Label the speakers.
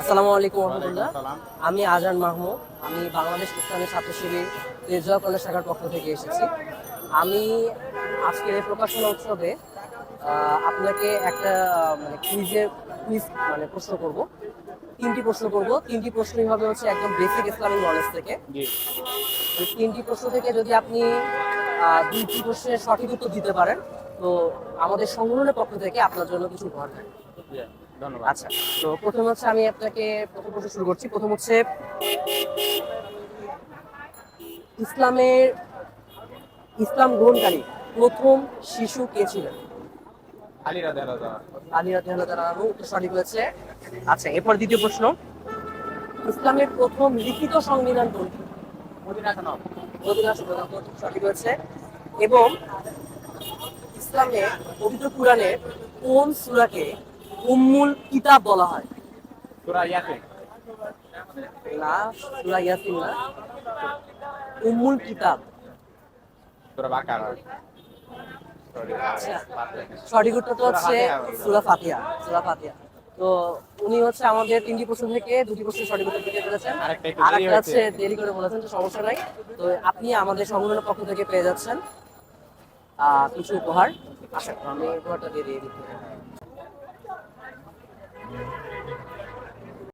Speaker 1: আসসালামু আলাইকুম রহমতুল্লাহ।
Speaker 2: সালাম।
Speaker 1: আমি আজান মাহমুদ। আমি বাংলাদেশ ইসলামী ছাত্র শিবির তেজগাঁও কলেজ শাখার পক্ষ থেকে এসেছি। আমি আজকের এই প্রকাশনা উৎসবে আপনাকে একটা কুইজ মানে প্রশ্ন করব। তিনটি প্রশ্ন করব। তিনটি প্রশ্নই হবে হচ্ছে একদম বেসিক ইসলামিক নলেজ থেকে।
Speaker 2: জি।
Speaker 1: এই তিনটি প্রশ্ন থেকে যদি আপনি দুইটি প্রশ্নের সঠিক উত্তর দিতে পারেন, তো আমাদের সংগঠনের পক্ষ থেকে আপনার জন্য কিছু উপহার থাকবে।
Speaker 2: জি, ধন্যবাদ।
Speaker 1: আচ্ছা, তো প্রথম হচ্ছে আমি আপনাকে প্রথম প্রশ্ন শুরু করছি। প্রথম হচ্ছে ইসলামের ইসলাম গ্রহণকারী প্রথম শিশু কে ছিলেন?
Speaker 2: আলী রাদিয়াল্লাহু তাআলা।
Speaker 1: আলী রাদিয়াল্লাহু তাআলা আনহু, উত্তর সঠিক হয়েছে। আচ্ছা, এরপর দ্বিতীয় প্রশ্ন, ইসলামের প্রথম লিখিত সংবিধান কোনটি?
Speaker 2: মদিনা সনদ।
Speaker 1: মদিনা সংবিধান, উত্তর সঠিক হয়েছে। এবং ইসলামের পবিত্র কুরআনের কোন সূরাকে উম্মুল কিতাব বলা হয়?
Speaker 2: সূরা ইয়াসিন।
Speaker 1: না, সূরা ইয়াসিন না, উম্মুল কিতাব।
Speaker 2: সূরা বাকারা।
Speaker 1: আচ্ছা, সঠিক উত্তর তো হচ্ছে সূরা ফাতিহা। সূরা ফাতিহা। তো উনি হচ্ছে আমাদের তিনটি প্রশ্ন থেকে দুটি প্রশ্নের সঠিক উত্তর দিতে পেরেছেন।
Speaker 2: আরেকটা একটু
Speaker 1: আর
Speaker 2: দেরি
Speaker 1: একটা
Speaker 2: হয়েছে।
Speaker 1: হচ্ছে দেরি করে বলেছেন, তো সমস্যা নাই। তো আপনি আমাদের সংগঠনের পক্ষ থেকে পেয়ে যাচ্ছেন কিছু উপহার। আশা করি আমি উপহারটা দিয়ে দিচ্ছি।